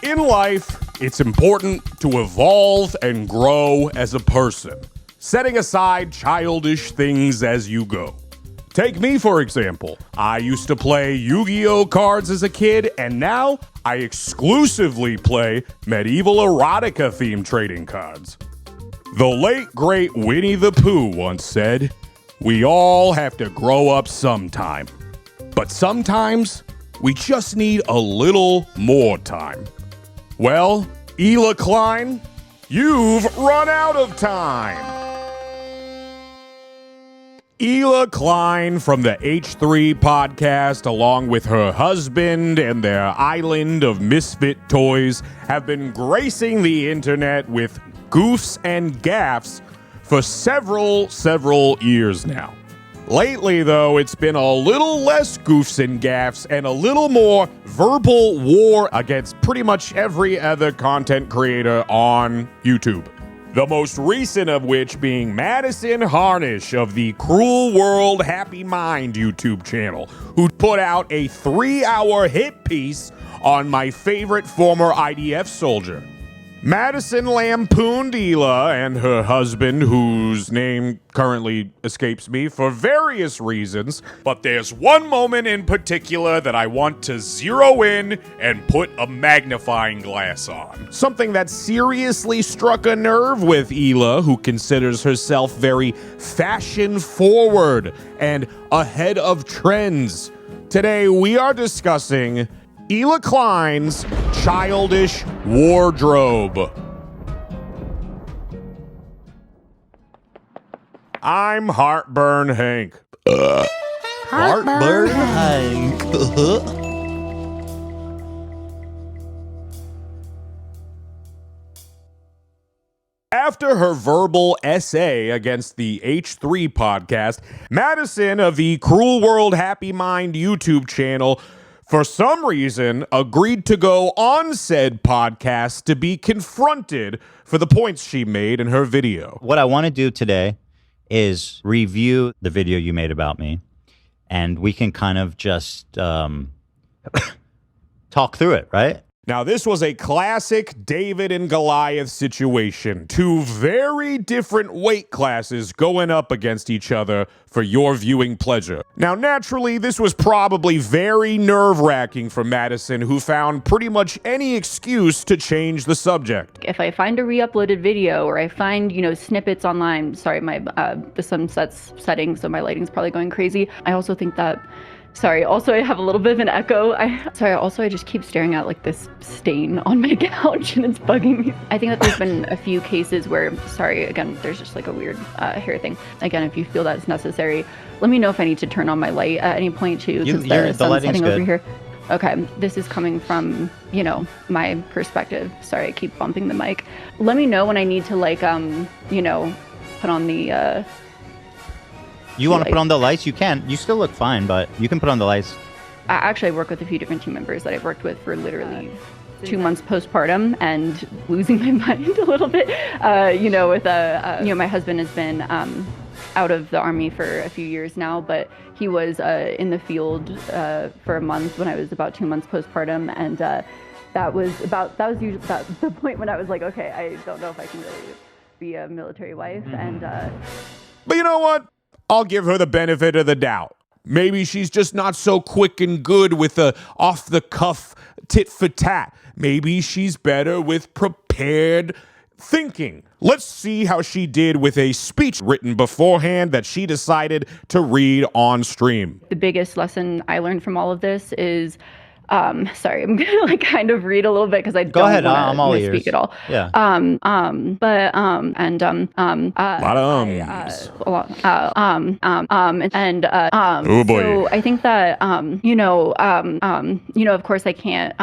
In life, it's important to evolve and grow as a person, setting aside childish things as you go. Take me, for example. I used to play Yu-Gi-Oh cards as a kid, and now I exclusively play medieval erotica-themed trading cards. The late, great Winnie the Pooh once said, "We all have to grow up sometime. But sometimes, we just need a little more time." Well, Hila Klein, you've run out of time. Hila Klein from the H3 podcast, along with her husband and their island of misfit toys, have been gracing the internet with goofs and gaffes for several years now. Lately, though, it's been a little less goofs and gaffes and a little more verbal war against pretty much every other content creator on YouTube. The most recent of which being Madison Harnish of the Cruel World Happy Mind YouTube channel, who put out a 3-hour hit piece on my favorite former IDF soldier. Madison lampooned Hila and her husband, whose name currently escapes me for various reasons, but there's one moment in particular that I want to zero in and put a magnifying glass on. Something that seriously struck a nerve with Hila, who considers herself very fashion-forward and ahead of trends. Today, we are discussing Hila Klein's childish wardrobe. I'm Heartburn Hank. Heartburn Hank. After her verbal essay against the H3 podcast, Madison of the Cruel World Happy Mind YouTube channel for some reason agreed to go on said podcast to be confronted for the points she made in her video. What I want to do today is review the video you made about me, and we can kind of just talk through it, right? Now, this was a classic David and Goliath situation. Two very different weight classes going up against each other for your viewing pleasure. Now, naturally, this was probably very nerve-wracking for Madison, who found pretty much any excuse to change the subject. If I find a re-uploaded video or I find, snippets online, sorry, the sunset's setting, so my lighting's probably going crazy. I also think that also I have a little bit of an echo. I just keep staring at like this stain on my couch and it's bugging me. I think that there's been a few cases where, again, there's just like a weird hair thing. Again, if you feel that's necessary, let me know if I need to turn on my light at any point too, because the sun's setting over here. Okay, this is coming from, my perspective. Sorry, I keep bumping the mic. Let me know when I need to put on the, You want to put on the lights? You can. You still look fine, but you can put on the lights. Actually, I work with a few different team members that I've worked with for literally 2 months postpartum and losing my mind a little bit. My husband has been out of the Army for a few years now, but he was in the field for a month when I was about 2 months postpartum, and that was usually about the point when I was like, okay, I don't know if I can really be a military wife, and. But you know what? I'll give her the benefit of the doubt. Maybe she's just not so quick and good with the off-the-cuff tit-for-tat. Maybe she's better with prepared thinking. Let's see how she did with a speech written beforehand that she decided to read on stream. The biggest lesson I learned from all of this is, I'm gonna kind of read a little bit because I don't want to misspeak at all. Yeah. Oh boy. So I think that of course I can't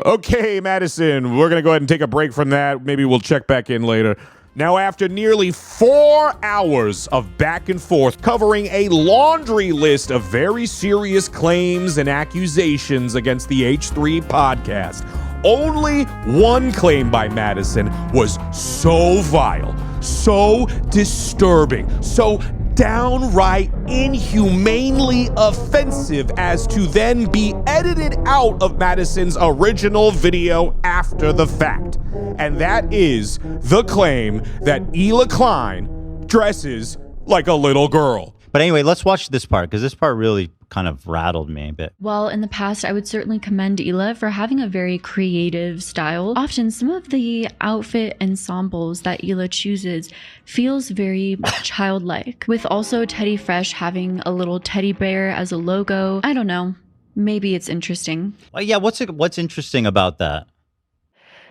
Okay, Madison, we're gonna go ahead and take a break from that. Maybe we'll check back in later. Now, after nearly 4 hours of back and forth covering a laundry list of very serious claims and accusations against the H3 podcast, only one claim by Madison was so vile, so disturbing, so downright inhumanely offensive as to then be edited out of Madison's original video after the fact. And that is the claim that Hila Klein dresses like a little girl. But anyway, let's watch this part, because this part really kind of rattled me a bit. While in the past, I would certainly commend Hila for having a very creative style. Often, some of the outfit ensembles that Hila chooses feels very childlike, with also Teddy Fresh having a little teddy bear as a logo. I don't know. Maybe it's interesting. Well, yeah, what's interesting about that?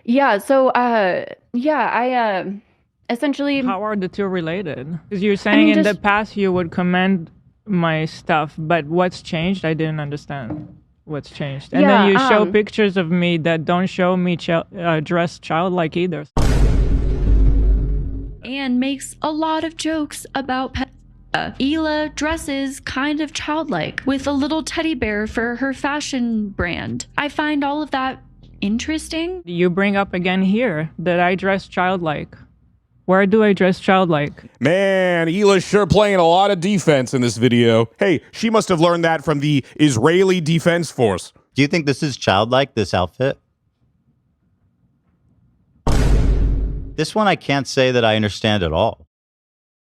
Yeah, so, essentially... How are the two related? Because you're saying in the past you would commend my stuff, but what's changed? I didn't understand what's changed. And then you show pictures of me that don't show me dressed childlike either. And makes a lot of jokes about Hila dresses kind of childlike with a little teddy bear for her fashion brand. I find all of that interesting. You bring up again here that I dress childlike. Where do I dress childlike? Man, Hila's sure playing a lot of defense in this video. Hey, she must have learned that from the Israeli Defense Force. Do you think this is childlike, this outfit? This one I can't say that I understand at all.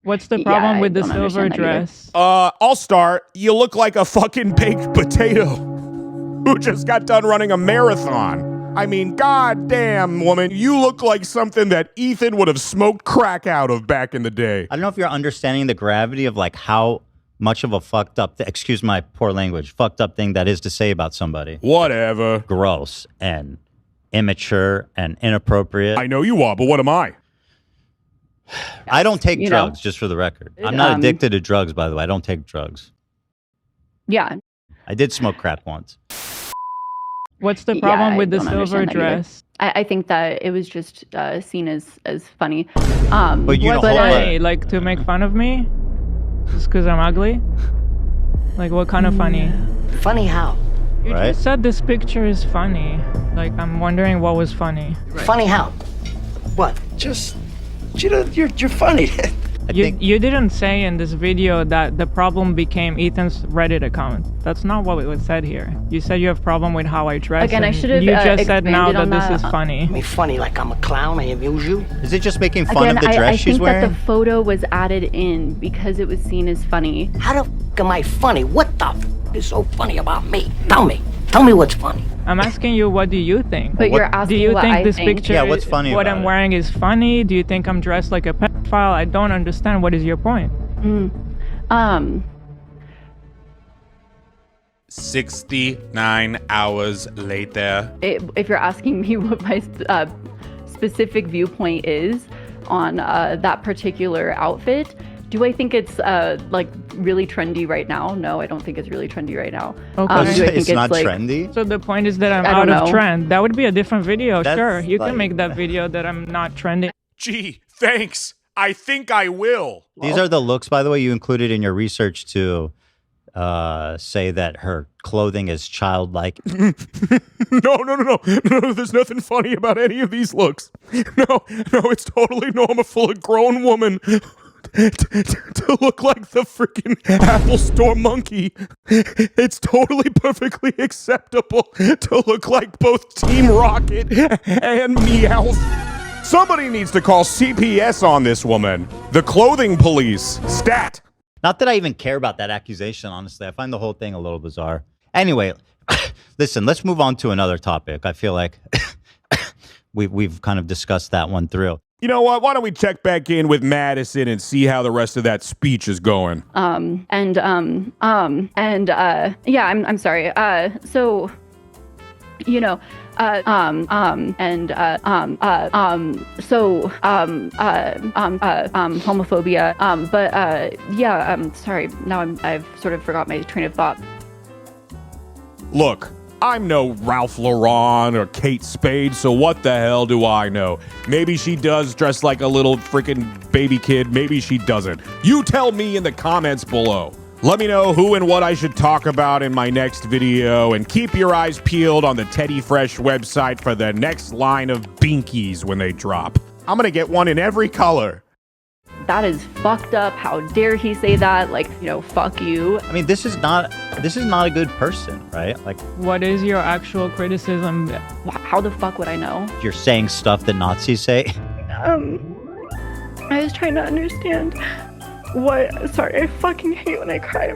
What's the problem with the silver dress? I'll start. You look like a fucking baked potato who just got done running a marathon. I mean, goddamn, woman, you look like something that Ethan would have smoked crack out of back in the day. I don't know if you're understanding the gravity of like how much of a fucked up, excuse my poor language, fucked up thing that is to say about somebody. Whatever. Gross and immature and inappropriate. I know you are, but what am I? I don't take drugs, just for the record. I'm not addicted to drugs, by the way. I don't take drugs. Yeah. I did smoke crack once. What's the problem with the silver dress? I think that it was just seen as funny. But you don't funny, like to make fun of me? Just because I'm ugly? Like what kind of funny? Funny how? You just said this picture is funny. Like I'm wondering what was funny. Funny how? What? Just, you're funny. You didn't say in this video that the problem became Ethan's Reddit account. That's not what was said here. You said you have a problem with how I dress. Again, I should have. You just said now that this is funny. I mean, funny like I'm a clown. I amuse you. Is it just making fun of the dress she's wearing? I think that the photo was added in because it was seen as funny. How the f am I funny? What the f is so funny about me? Tell me. Tell me what's funny. I'm asking you, what do you think? But you're asking do you what think I this think. picture, yeah, what's funny what about I'm it? wearing is funny? Do you think I'm dressed like a pedophile? I don't understand. What is your point? 69 hours later. If you're asking me what my specific viewpoint is on that particular outfit, do I think it's like really trendy right now? No, I don't think it's really trendy right now. Okay. Do I think it's not like, trendy? So the point is that I'm out of trend. That would be a different video. Sure, you can make that video that I'm not trendy. Gee, thanks. I think I will. These are the looks, by the way, you included in your research to say that her clothing is childlike. No, there's nothing funny about any of these looks. No, it's totally normal for a grown woman to look like the freaking Apple Store monkey. It's totally perfectly acceptable to look like both Team Rocket and Meowth. Somebody needs to call CPS on this woman. The clothing police. Stat. Not that I even care about that accusation, honestly. I find the whole thing a little bizarre. Anyway, listen, let's move on to another topic. I feel like we've kind of discussed that one through. You know what? Why don't we check back in with Madison and see how the rest of that speech is going? Yeah, I'm sorry. So, you know, homophobia. Sorry. Now I've sort of forgot my train of thought. Look, I'm no Ralph Lauren or Kate Spade, so what the hell do I know? Maybe she does dress like a little freaking baby kid. Maybe she doesn't. You tell me in the comments below. Let me know who and what I should talk about in my next video, and keep your eyes peeled on the Teddy Fresh website for the next line of binkies when they drop. I'm gonna get one in every color. that is fucked up. How dare he say that? Like, you know, fuck you. I mean, this is not a good person, right? Like, what is your actual criticism? How the fuck would I know? You're saying stuff that Nazis say. I was trying to understand sorry, I fucking hate when I cry.